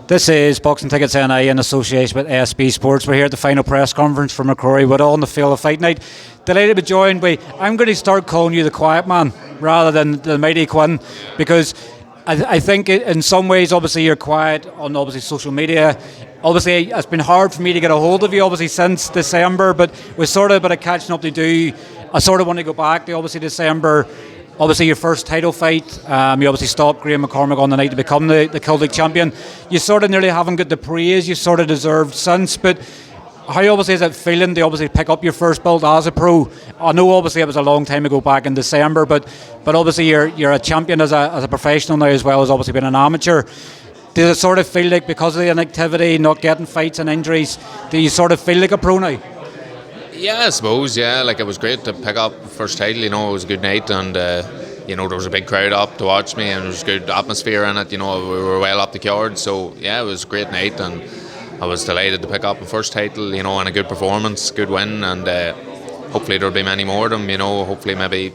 This is Boxing Tickets NI in association with SB Sports. We're here at the final press conference for McCrory with on the field of fight night. Delighted to be joined by, I'm going to start calling you the quiet man rather than the mighty Quinn, because I think in some ways, obviously, you're quiet on obviously social media. Obviously, it's been hard for me to get a hold of you, obviously, since December, but we're sort of a bit of catching up to do. I sort of want to go back to obviously December. Obviously, your first title fight, you obviously stopped Graham McCormack on the night to become the Celtic champion. You sort of nearly haven't got the praise you sort of deserved since, but how obviously is it feeling to obviously pick up your first belt as a pro? I know obviously it was a long time ago back in December, but obviously you're a champion as a professional now, as well as obviously being an amateur. Does it sort of feel like, because of the inactivity, not getting fights and injuries, do you sort of feel like a pro now? Yeah, I suppose, like it was great to pick up the first title, it was a good night, and there was a big crowd up to watch me, and there was a good atmosphere in it, we were well up the card, so yeah, it was a great night, and I was delighted to pick up the first title, and a good performance, good win, and hopefully there'll be many more of them, hopefully maybe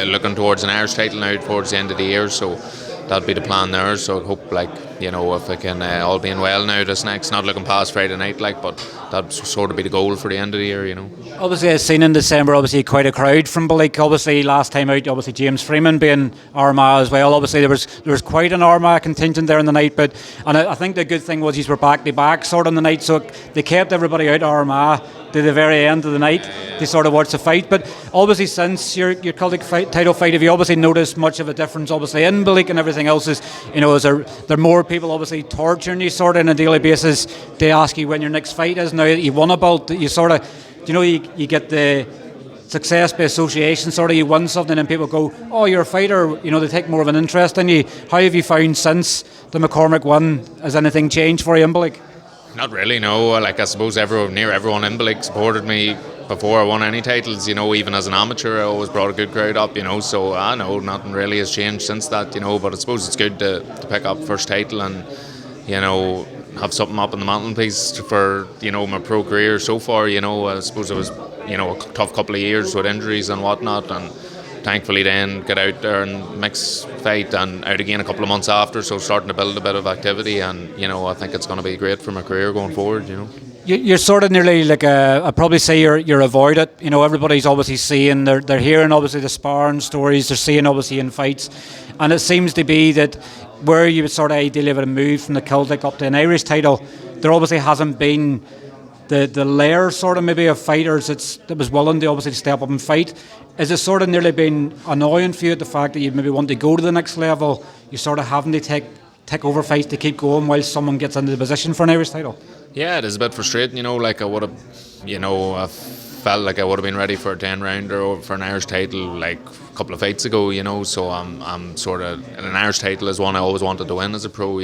looking towards an Irish title now towards the end of the year, so that'd be the plan there. So I hope, if I can all being well now, this next, not looking past Friday night, but that'd sort of be the goal for the end of the year, Obviously, I've seen in December, obviously, quite a crowd from Balik. Obviously, last time out, obviously, James Freeman being Armagh as well. Obviously, there was quite an Armagh contingent there in the night, and I think the good thing was these were back-to-back sort of on the night, so they kept everybody out of Armagh to the very end of the night to sort of watch the fight. But obviously, since your Celtic title fight, have you obviously noticed much of a difference, obviously, in Balik and everything else? Is there more people obviously torturing you sort of on a daily basis to ask you when your next fight is? Now that you won a belt, you sort of, you get the success by association, sort of you win something and people go, oh, you're a fighter, they take more of an interest in you. How have you found since the McCormack win? Has anything changed for you in Balik? Not really, no. I suppose near everyone in Balik supported me before I won any titles, even as an amateur I always brought a good crowd up, so I know nothing really has changed since that, but I suppose it's good to pick up first title and, have something up on the mantelpiece for, my pro career so far, I suppose it was, a tough couple of years with injuries and whatnot, and thankfully then get out there and mix fight and out again a couple of months after, so starting to build a bit of activity, and I think it's going to be great for my career going forward. You're sort of nearly like I'd probably say you're avoid it. Everybody's obviously seeing, they're hearing obviously the sparring stories, they're seeing obviously in fights, and it seems to be that where you would sort of ideally have moved from the Celtic up to an Irish title, there obviously hasn't been the layer sort of maybe of fighters that was willing to obviously step up and fight. Is it sort of nearly been annoying for you, the fact that you maybe want to go to the next level, you sort of having to take over fights to keep going while someone gets into the position for an Irish title? Yeah, it is a bit frustrating, I would have, I felt like I would have been ready for a 10-rounder or for an Irish title like a couple of fights ago, so I'm sort of, an Irish title is one I always wanted to win as a pro,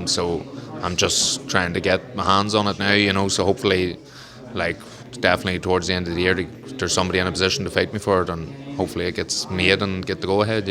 so I'm just trying to get my hands on it now, so hopefully, definitely towards the end of the year, there's somebody in a position to fight me for it, and hopefully it gets made and get the go-ahead,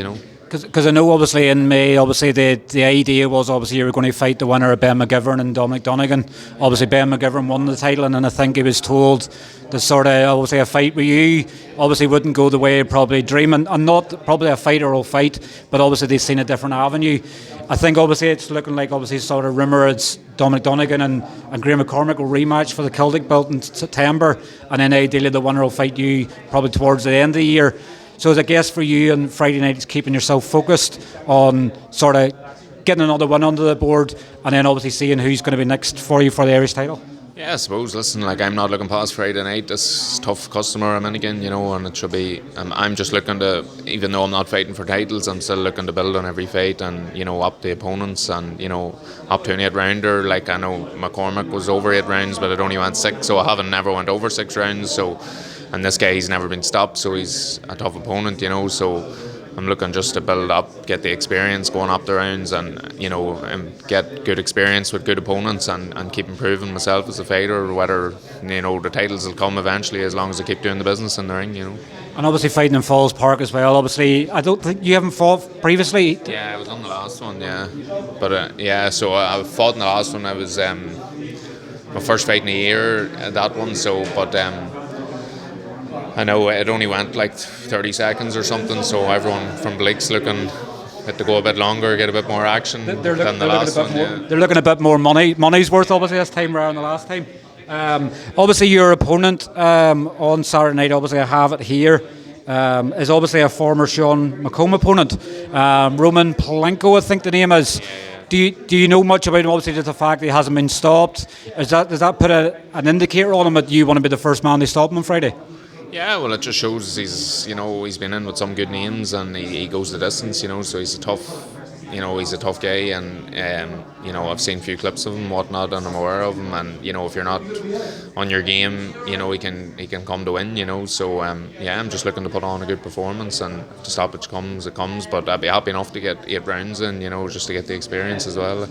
Because I know obviously in May, obviously the idea was obviously you were going to fight the winner of Ben McGivern and Dominic Donegan. Obviously Ben McGivern won the title, and then I think he was told that sort of obviously a fight with you obviously wouldn't go the way he probably dreamed, and not probably a fighter will fight, but obviously they've seen a different avenue. I think obviously it's looking like obviously sort of rumour it's Dominic Donegan and Graham McCormack will rematch for the Celtic belt in September, and then ideally the winner will fight you probably towards the end of the year. So I guess for you on Friday night, it's keeping yourself focused on sort of getting another win under the board, and then obviously seeing who's going to be next for you for the Irish title. Yeah, I suppose, listen, I'm not looking past Friday night. This tough customer I'm in again, and it should be, I'm just looking to, even though I'm not fighting for titles, I'm still looking to build on every fight and, up the opponents and, up to an 8-rounder. I know McCormack was over 8 rounds, but it only went 6, so I never went over 6 rounds, so. And this guy, he's never been stopped, so he's a tough opponent, so I'm looking just to build up, get the experience going up the rounds, and and get good experience with good opponents, and keep improving myself as a fighter. Whether the titles will come eventually, as long as I keep doing the business in the ring. And obviously fighting in Falls Park as well. Obviously, I don't think you haven't fought previously. Yeah, I was on the last one. Yeah, but so I fought in the last one. I was my first fight in a year at that one. So, but. I know it only went like 30 seconds or something, so everyone from Blake's looking had to go a bit longer, get a bit more action than the last one. They're looking a bit more money's worth, obviously, this time around the last time. Obviously, your opponent on Saturday night, obviously I have it here, is obviously a former Sean Macomb opponent, Roman Palenko, I think the name is. Do you know much about him? Obviously, just the fact that he hasn't been stopped. Does that put an indicator on him that you want to be the first man to stop him on Friday? Yeah, well, it just shows he's been in with some good names and he goes the distance, so he's a tough guy, and I've seen a few clips of him, whatnot, and I'm aware of him, and if you're not on your game, he can come to win, so I'm just looking to put on a good performance, and if the stoppage comes, it comes, but I'd be happy enough to get 8 rounds in, just to get the experience as well.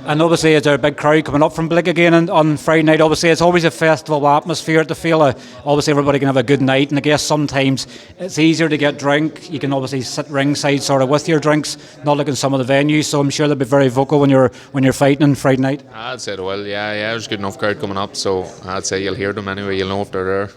And obviously, is there a big crowd coming up from Blick again on Friday night? Obviously, it's always a festival atmosphere at the Fela. Obviously, everybody can have a good night, and I guess sometimes it's easier to get drink. You can obviously sit ringside sort of with your drinks, not like in some of the venues, so I'm sure they'll be very vocal when you're fighting on Friday night. I'd say they will, yeah, there's a good enough crowd coming up, so I'd say you'll hear them anyway, you'll know if they're there.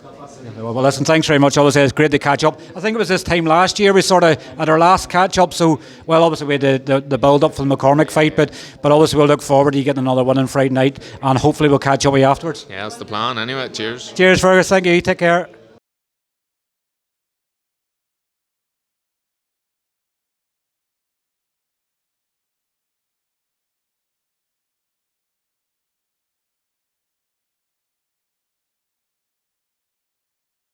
Well, listen, thanks very much. Obviously, it's great to catch up. I think it was this time last year we sort of had our last catch up. So, well, obviously we had the build up for the McCormick fight, but obviously we'll look forward to you getting another one on Friday night, and hopefully we'll catch up with you afterwards. Yeah, that's the plan. Anyway, cheers. Cheers, Fearghus. Thank you. Take care.